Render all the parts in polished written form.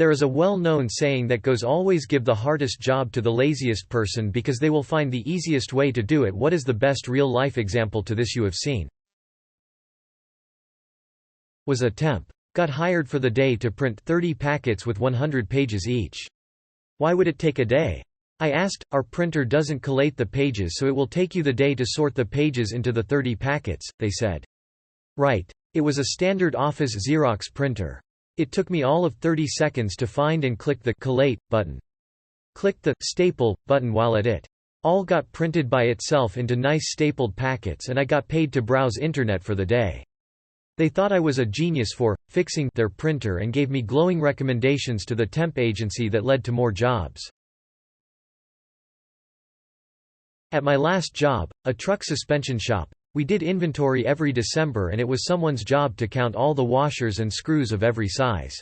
There is a well-known saying that goes, always give the hardest job to the laziest person because they will find the easiest way to do it. What is the best real-life example to this you have seen? Was a temp. Got hired for the day to print 30 packets with 100 pages each. Why would it take a day? I asked. Our printer doesn't collate the pages, so it will take you the day to sort the pages into the 30 packets, they said. Right. It was a standard office Xerox printer. It took me all of 30 seconds to find and click the collate button. Click the staple button while at it. All got printed by itself into nice stapled packets, and I got paid to browse internet for the day. They thought I was a genius for fixing their printer and gave me glowing recommendations to the temp agency that led to more jobs. At my last job, a truck suspension shop, we did inventory every December, and it was someone's job to count all the washers and screws of every size.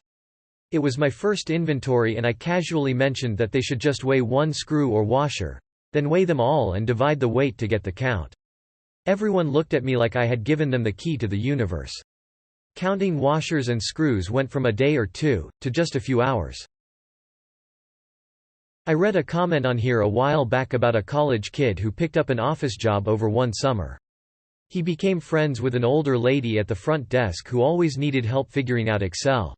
It was my first inventory, and I casually mentioned that they should just weigh one screw or washer, then weigh them all and divide the weight to get the count. Everyone looked at me like I had given them the key to the universe. Counting washers and screws went from a day or two, to just a few hours. I read a comment on here a while back about a college kid who picked up an office job over one summer. He became friends with an older lady at the front desk who always needed help figuring out Excel.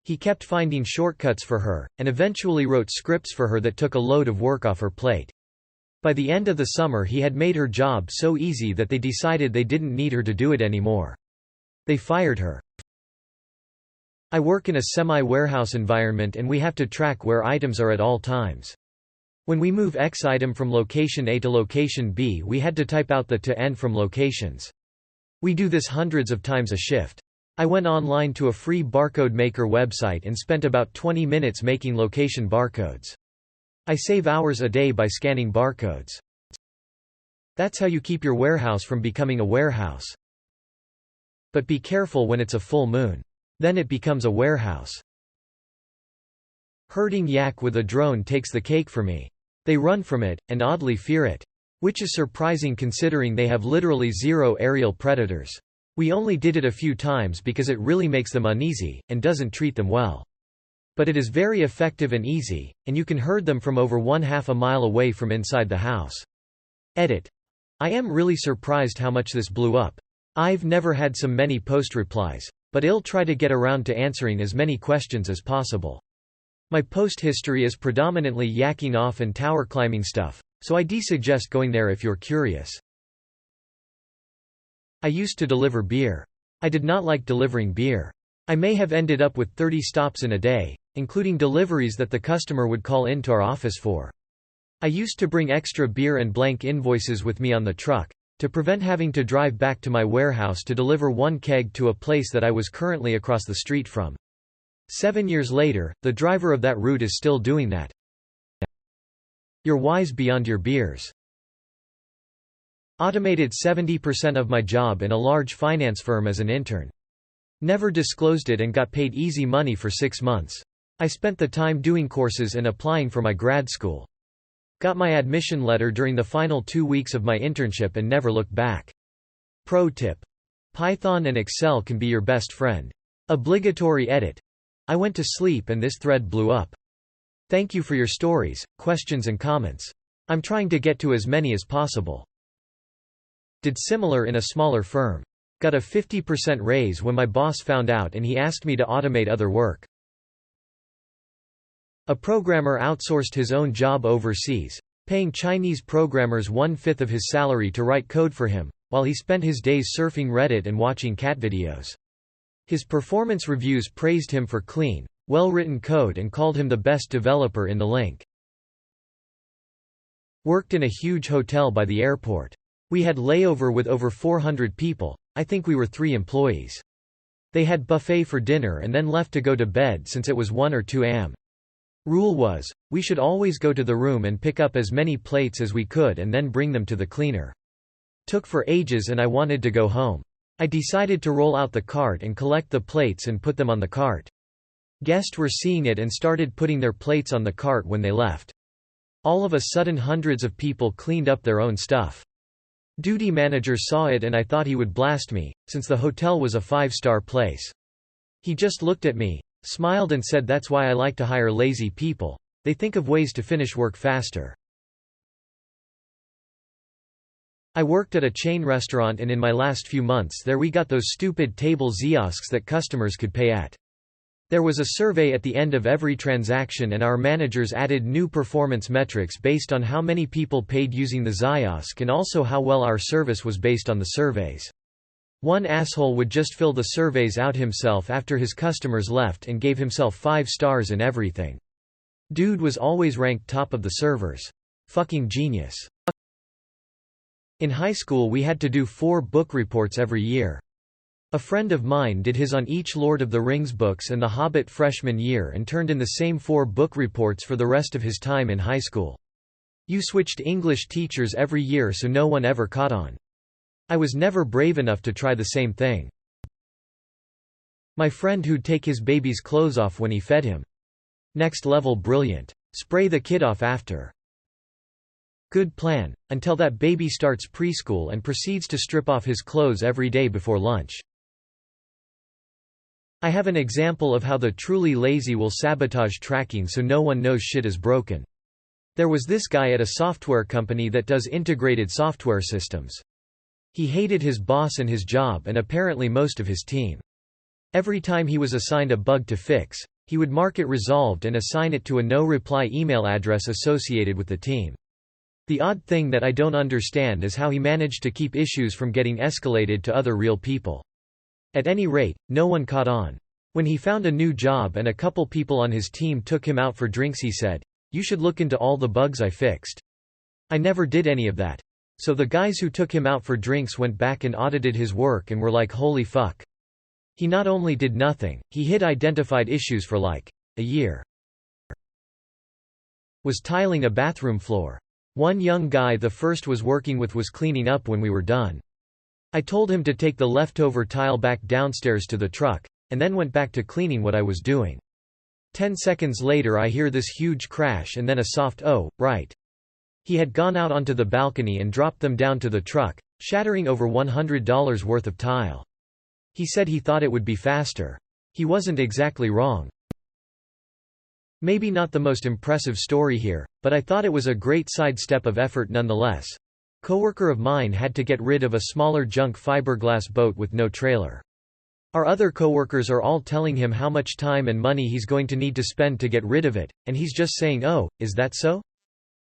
He kept finding shortcuts for her, and eventually wrote scripts for her that took a load of work off her plate. By the end of the summer he had made her job so easy that they decided they didn't need her to do it anymore. They fired her. I work in a semi-warehouse environment, and we have to track where items are at all times. When we move X item from location A to location B, we had to type out the to and from locations. We do this hundreds of times a shift. I went online to a free barcode maker website and spent about 20 minutes making location barcodes. I save hours a day by scanning barcodes. That's how you keep your warehouse from becoming a warehouse. But be careful when it's a full moon. Then it becomes a warehouse. Herding yak with a drone takes the cake for me. They run from it, and oddly fear it. Which is surprising considering they have literally zero aerial predators. We only did it a few times because it really makes them uneasy, and doesn't treat them well. But it is very effective and easy, and you can herd them from over 1/2 a mile away from inside the house. Edit. I am really surprised how much this blew up. I've never had so many post replies. But I'll try to get around to answering as many questions as possible. My post history is predominantly yakking off and tower climbing stuff, so I suggest going there if you're curious. I used to deliver beer. I did not like delivering beer. I may have ended up with 30 stops in a day, including deliveries that the customer would call into our office for. I used to bring extra beer and blank invoices with me on the truck, to prevent having to drive back to my warehouse to deliver one keg to a place that I was currently across the street from. 7 years later, the driver of that route is still doing that. You're wise beyond your beers. Automated 70% of my job in a large finance firm as an intern. Never disclosed it and got paid easy money for 6 months. I spent the time doing courses and applying for my grad school. Got my admission letter during the final 2 weeks of my internship and never looked back. Pro tip. Python and Excel can be your best friend. Obligatory edit. I went to sleep and this thread blew up. Thank you for your stories, questions and comments. I'm trying to get to as many as possible. Did similar in a smaller firm. Got a 50% raise when my boss found out and he asked me to automate other work. A programmer outsourced his own job overseas, paying Chinese programmers 1/5 of his salary to write code for him, while he spent his days surfing Reddit and watching cat videos. His performance reviews praised him for clean, well-written code and called him the best developer in the link. Worked in a huge hotel by the airport. We had layover with over 400 people, I think we were 3 employees. They had buffet for dinner and then left to go to bed since it was 1 or 2 am. Rule was, we should always go to the room and pick up as many plates as we could and then bring them to the cleaner. Took for ages and I wanted to go home. I decided to roll out the cart and collect the plates and put them on the cart. Guests were seeing it and started putting their plates on the cart when they left. All of a sudden hundreds of people cleaned up their own stuff. Duty manager saw it and I thought he would blast me, since the hotel was a 5-star place. He just looked at me, smiled and said that's why I like to hire lazy people. They think of ways to finish work faster. I worked at a chain restaurant, and in my last few months there we got those stupid table kiosks that customers could pay at. There was a survey at the end of every transaction, and our managers added new performance metrics based on how many people paid using the kiosk and also how well our service was based on the surveys. One asshole would just fill the surveys out himself after his customers left and gave himself 5 stars in everything. Dude was always ranked top of the servers. Fucking genius. In high school we had to do 4 book reports every year. A friend of mine did his on each Lord of the Rings books and The Hobbit freshman year and turned in the same 4 book reports for the rest of his time in high school. You switched English teachers every year so no one ever caught on. I was never brave enough to try the same thing. My friend who'd take his baby's clothes off when he fed him. Next level brilliant. Spray the kid off after. Good plan, until that baby starts preschool and proceeds to strip off his clothes every day before lunch. I have an example of how the truly lazy will sabotage tracking so no one knows shit is broken. There was this guy at a software company that does integrated software systems. He hated his boss and his job and apparently most of his team. Every time he was assigned a bug to fix, he would mark it resolved and assign it to a no-reply email address associated with the team. The odd thing that I don't understand is how he managed to keep issues from getting escalated to other real people. At any rate, no one caught on. When he found a new job and a couple people on his team took him out for drinks, he said, "You should look into all the bugs I fixed." I never did any of that. So the guys who took him out for drinks went back and audited his work and were like, holy fuck. He not only did nothing, he hid identified issues for like a year. Was tiling a bathroom floor. One young guy the first was working with was cleaning up when we were done. I told him to take the leftover tile back downstairs to the truck, and then went back to cleaning what I was doing. 10 seconds later I hear this huge crash and then a soft "oh, right." He had gone out onto the balcony and dropped them down to the truck, shattering over $100 worth of tile. He said he thought it would be faster. He wasn't exactly wrong. Maybe not the most impressive story here, but I thought it was a great sidestep of effort nonetheless. Coworker of mine had to get rid of a smaller junk fiberglass boat with no trailer. Our other coworkers are all telling him how much time and money he's going to need to spend to get rid of it, and he's just saying, "Oh, is that so?"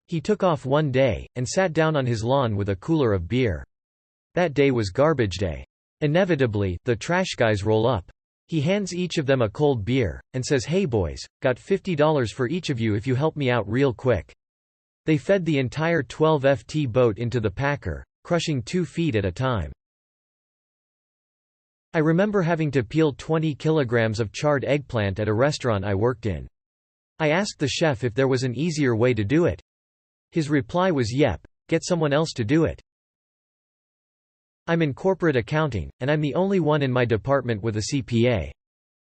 He took off one day, and sat down on his lawn with a cooler of beer. That day was garbage day. Inevitably, the trash guys roll up. He hands each of them a cold beer, and says, "Hey boys, got $50 for each of you if you help me out real quick." They fed the entire 12-FT boat into the packer, crushing 2 feet at a time. I remember having to peel 20 kilograms of charred eggplant at a restaurant I worked in. I asked the chef if there was an easier way to do it. His reply was, "Yep, get someone else to do it." I'm in corporate accounting, and I'm the only one in my department with a CPA.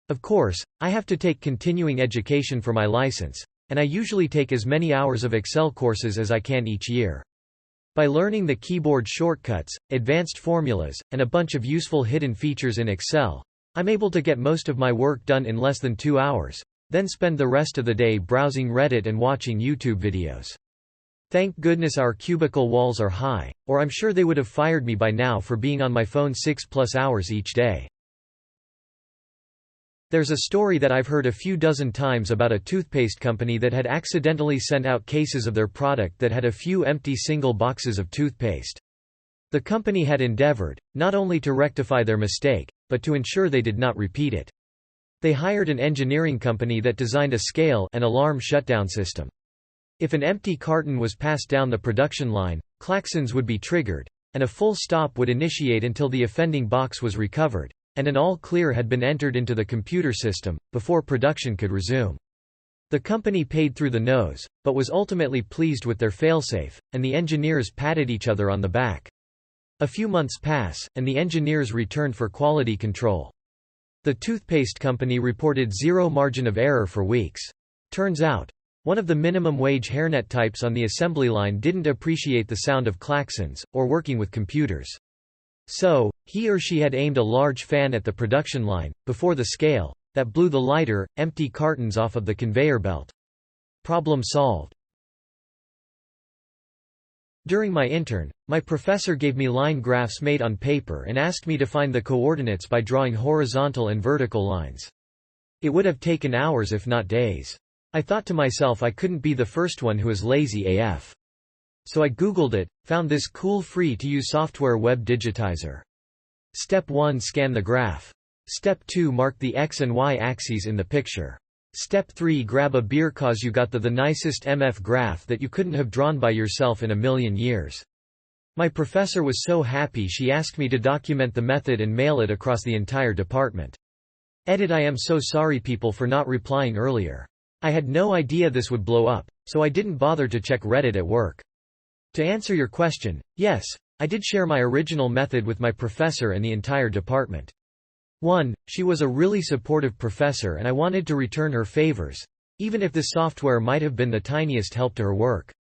Of course, I have to take continuing education for my license, and I usually take as many hours of Excel courses as I can each year. By learning the keyboard shortcuts, advanced formulas, and a bunch of useful hidden features in Excel, I'm able to get most of my work done in less than 2 hours, then spend the rest of the day browsing Reddit and watching YouTube videos. Thank goodness our cubicle walls are high, or I'm sure they would have fired me by now for being on my phone 6+ hours each day. There's a story that I've heard a few dozen times about a toothpaste company that had accidentally sent out cases of their product that had a few empty single boxes of toothpaste. The company had endeavored, not only to rectify their mistake, but to ensure they did not repeat it. They hired an engineering company that designed a scale and alarm shutdown system. If an empty carton was passed down the production line, klaxons would be triggered, and a full stop would initiate until the offending box was recovered, and an all clear had been entered into the computer system, before production could resume. The company paid through the nose, but was ultimately pleased with their failsafe, and the engineers patted each other on the back. A few months pass, and the engineers returned for quality control. The toothpaste company reported zero margin of error for weeks. Turns out, one of the minimum wage hairnet types on the assembly line didn't appreciate the sound of klaxons, or working with computers. So, he or she had aimed a large fan at the production line, before the scale, that blew the lighter, empty cartons off of the conveyor belt. Problem solved. During my intern, my professor gave me line graphs made on paper and asked me to find the coordinates by drawing horizontal and vertical lines. It would have taken hours if not days. I thought to myself I couldn't be the first one who is lazy AF. So I googled it, found this cool free-to-use software web digitizer. Step 1: Scan the graph. Step 2: Mark the X and Y axes in the picture. Step 3: Grab a beer cause you got the nicest MF graph that you couldn't have drawn by yourself in a million years. My professor was so happy she asked me to document the method and mail it across the entire department. Edit: I am so sorry people for not replying earlier. I had no idea this would blow up, so I didn't bother to check Reddit at work. To answer your question, yes, I did share my original method with my professor and the entire department. 1. She was a really supportive professor and I wanted to return her favors, even if this software might have been the tiniest help to her work.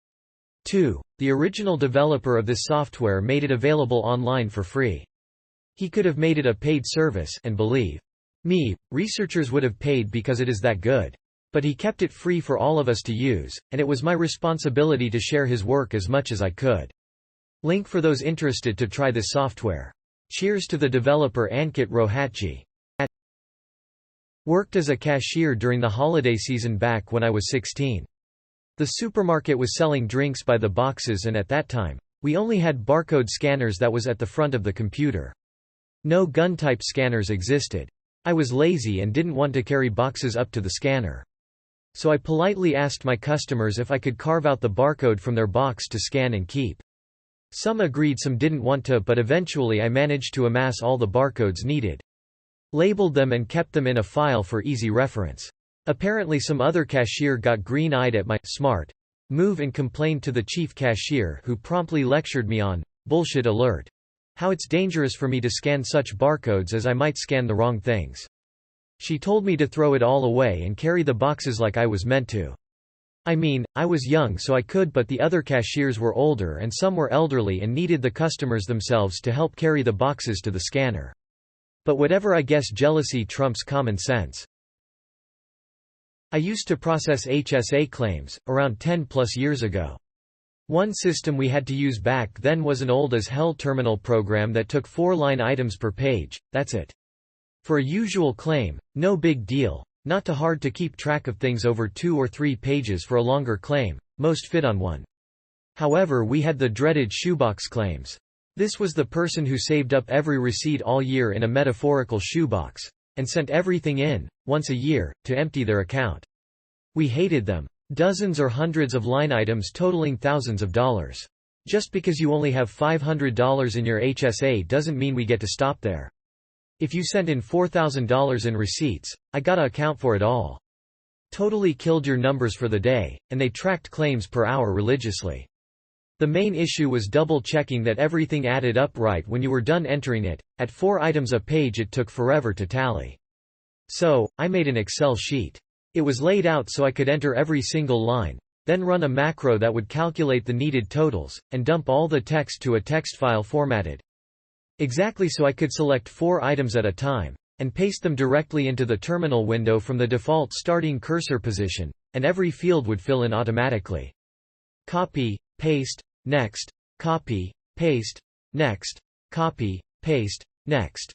2. The original developer of this software made it available online for free. He could have made it a paid service, and believe me, researchers would have paid because it is that good. But he kept it free for all of us to use, and it was my responsibility to share his work as much as I could. Link for those interested to try this software. Cheers to the developer Ankit Rohatgi. Worked as a cashier during the holiday season back when I was 16. The supermarket was selling drinks by the boxes and at that time, we only had barcode scanners that was at the front of the computer. No gun-type scanners existed. I was lazy and didn't want to carry boxes up to the scanner. So I politely asked my customers if I could carve out the barcode from their box to scan and keep. Some agreed, some didn't want to, but eventually I managed to amass all the barcodes needed. Labeled them and kept them in a file for easy reference. Apparently some other cashier got green-eyed at my smart move and complained to the chief cashier, who promptly lectured me on bullshit alert. How it's dangerous for me to scan such barcodes as I might scan the wrong things. She told me to throw it all away and carry the boxes like I was meant to. I mean, I was young so I could, but the other cashiers were older and some were elderly and needed the customers themselves to help carry the boxes to the scanner. But whatever, I guess jealousy trumps common sense. I used to process HSA claims, around 10+ years ago. One system we had to use back then was an old-as-hell terminal program that took 4 line items per page, that's it. For a usual claim, no big deal, not too hard to keep track of things over 2 or 3 pages. For a longer claim, most fit on one. However, we had the dreaded shoebox claims. This was the person who saved up every receipt all year in a metaphorical shoebox, and sent everything in, once a year, to empty their account. We hated them. Dozens or hundreds of line items totaling thousands of dollars. Just because you only have $500 in your HSA doesn't mean we get to stop there. If you sent in $4,000 in receipts, I gotta account for it all. Totally killed your numbers for the day, and they tracked claims per hour religiously. The main issue was double-checking that everything added up right when you were done entering it. At 4 items a page it took forever to tally. So, I made an Excel sheet. It was laid out so I could enter every single line, then run a macro that would calculate the needed totals, and dump all the text to a text file formatted exactly so I could select 4 items at a time, and paste them directly into the terminal window from the default starting cursor position, and every field would fill in automatically. Copy, paste, next, copy, paste, next, copy, paste, next,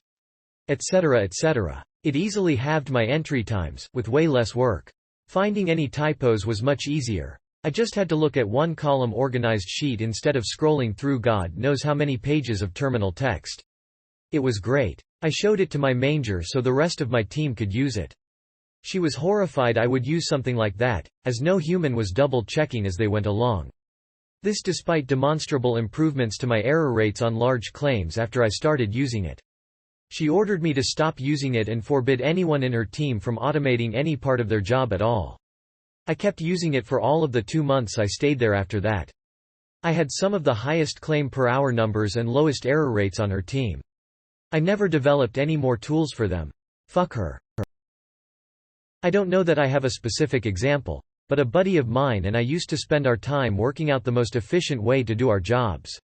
etc. etc. It easily halved my entry times, with way less work. Finding any typos was much easier. I just had to look at one column organized sheet instead of scrolling through God knows how many pages of terminal text. It was great. I showed it to my manager so the rest of my team could use it. She was horrified I would use something like that, as no human was double-checking as they went along. This despite demonstrable improvements to my error rates on large claims after I started using it. She ordered me to stop using it and forbid anyone in her team from automating any part of their job at all. I kept using it for all of the 2 months I stayed there after that. I had some of the highest claim per hour numbers and lowest error rates on her team. I never developed any more tools for them. Fuck her. I don't know that I have a specific example, but a buddy of mine and I used to spend our time working out the most efficient way to do our jobs.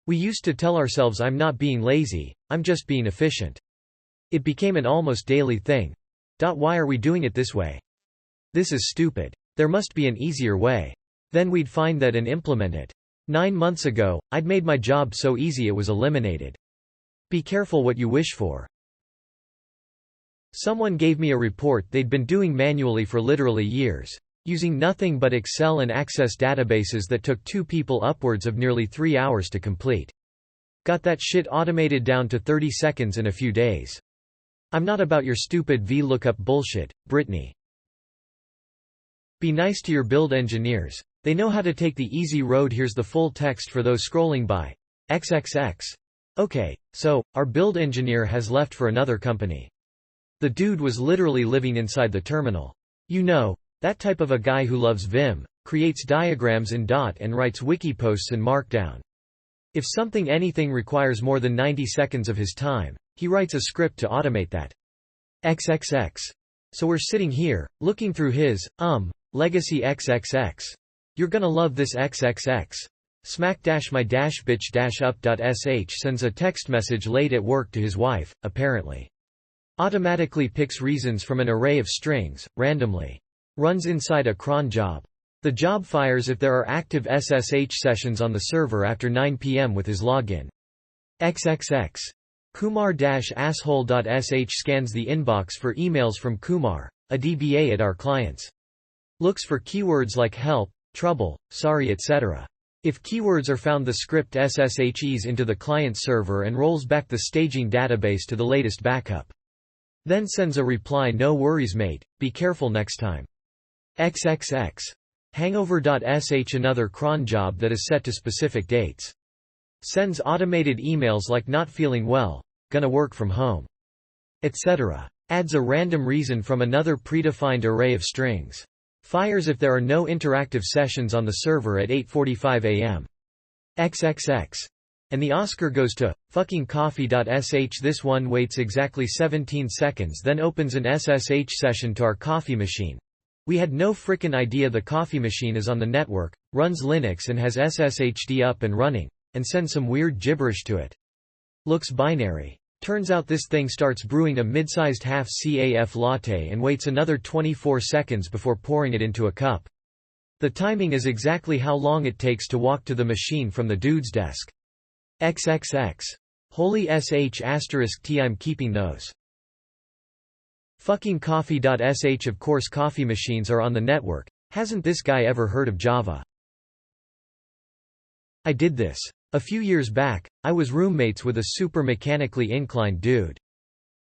We used to tell ourselves I'm not being lazy, I'm just being efficient. It became an almost daily thing. Why are we doing it this way? This is stupid. There must be an easier way. Then we'd find that and implement it. 9 months ago, I'd made my job so easy it was eliminated. Be careful what you wish for. Someone gave me a report they'd been doing manually for literally years, using nothing but Excel and Access databases that took 2 people upwards of nearly 3 hours to complete. Got that shit automated down to 30 seconds in a few days. I'm not about your stupid VLOOKUP bullshit, Brittany. Be nice to your build engineers. They know how to take the easy road. Here's the full text for those scrolling by. XXX. Okay, so, our build engineer has left for another company. The dude was literally living inside the terminal. You know, that type of a guy who loves Vim, creates diagrams in Dot and writes wiki posts in Markdown. If something anything requires more than 90 seconds of his time, he writes a script to automate that. XXX. So we're sitting here, looking through his, legacy XXX. You're gonna love this XXX. Smack-my-bitch-up.sh sends a text message late at work to his wife, apparently. Automatically picks reasons from an array of strings, randomly. Runs inside a cron job. The job fires if there are active SSH sessions on the server after 9 p.m. with his login. XXX. Kumar-asshole.sh scans the inbox for emails from Kumar, a DBA at our clients. Looks for keywords like help, trouble, sorry, etc. If keywords are found, the script SSHs into the client server and rolls back the staging database to the latest backup. Then sends a reply, no worries mate, be careful next time. XXX. Hangover.sh, another cron job that is set to specific dates. Sends automated emails like not feeling well, gonna work from home, etc. Adds a random reason from another predefined array of strings. Fires if there are no interactive sessions on the server at 8:45 a.m. XXX. And the Oscar goes to fuckingcoffee.sh. This one waits exactly 17 seconds, then opens an SSH session to our coffee machine. We had no frickin' idea the coffee machine is on the network, runs Linux and has SSHD up and running, and sends some weird gibberish to it. Looks binary. Turns out this thing starts brewing a mid-sized half CAF latte and waits another 24 seconds before pouring it into a cup. The timing is exactly how long it takes to walk to the machine from the dude's desk. XXX. Holy sh *t, I'm keeping those. Fucking coffee.sh. Of course coffee machines are on the network. Hasn't this guy ever heard of Java? I did this. A few years back, I was roommates with a super mechanically inclined dude.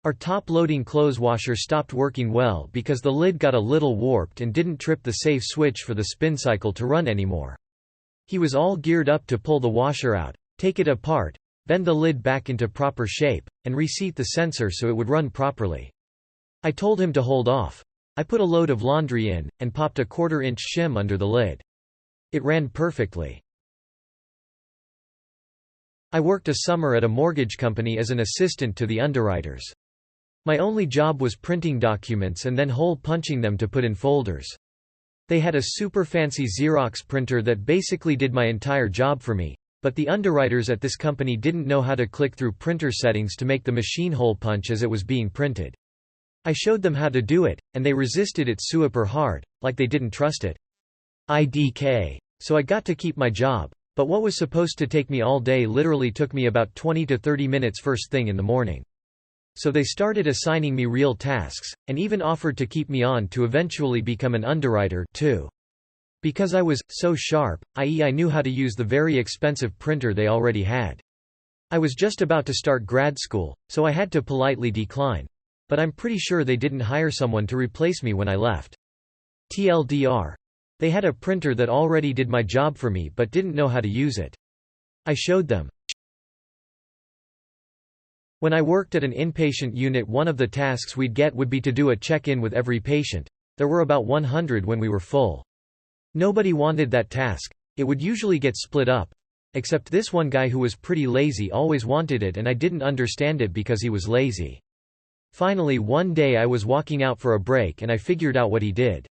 Our top-loading clothes washer stopped working well because the lid got a little warped and didn't trip the safe switch for the spin cycle to run anymore. He was all geared up to pull the washer out, take it apart, bend the lid back into proper shape, and reseat the sensor so it would run properly. I told him to hold off. I put a load of laundry in, and popped a 1/4-inch shim under the lid. It ran perfectly. I worked a summer at a mortgage company as an assistant to the underwriters. My only job was printing documents and then hole punching them to put in folders. They had a super fancy Xerox printer that basically did my entire job for me, but the underwriters at this company didn't know how to click through printer settings to make the machine hole punch as it was being printed. I showed them how to do it, and they resisted it super hard, like they didn't trust it. IDK. So I got to keep my job. But what was supposed to take me all day literally took me about 20 to 30 minutes first thing in the morning. So they started assigning me real tasks, and even offered to keep me on to eventually become an underwriter too. Because I was so sharp, i.e. I knew how to use the very expensive printer they already had. I was just about to start grad school, so I had to politely decline. But I'm pretty sure they didn't hire someone to replace me when I left. TLDR. They had a printer that already did my job for me but didn't know how to use it. I showed them. When I worked at an inpatient unit, one of the tasks we'd get would be to do a check-in with every patient. There were about 100 when we were full. Nobody wanted that task. It would usually get split up. Except this one guy who was pretty lazy always wanted it, and I didn't understand it because he was lazy. Finally one day I was walking out for a break and I figured out what he did.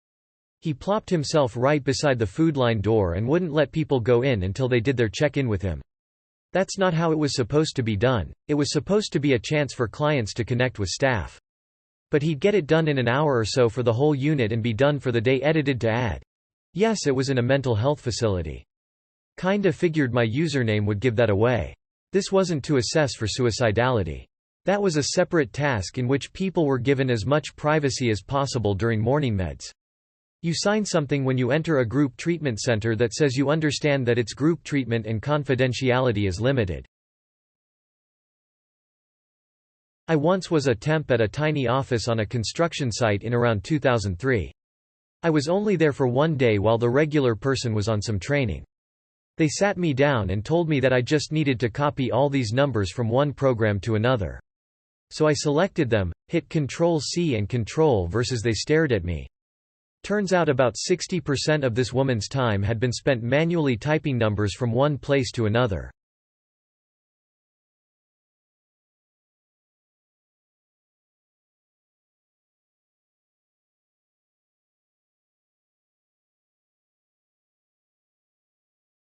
He plopped himself right beside the food line door and wouldn't let people go in until they did their check-in with him. That's not how it was supposed to be done. It was supposed to be a chance for clients to connect with staff. But he'd get it done in an hour or so for the whole unit and be done for the day, edited to add. Yes, it was in a mental health facility. Kinda figured my username would give that away. This wasn't to assess for suicidality. That was a separate task in which people were given as much privacy as possible during morning meds. You sign something when you enter a group treatment center that says you understand that it's group treatment and confidentiality is limited. I once was a temp at a tiny office on a construction site in around 2003. I was only there for one day while the regular person was on some training. They sat me down and told me that I just needed to copy all these numbers from one program to another. So I selected them, hit Ctrl+C and Ctrl+V. They stared at me. Turns out about 60% of this woman's time had been spent manually typing numbers from one place to another.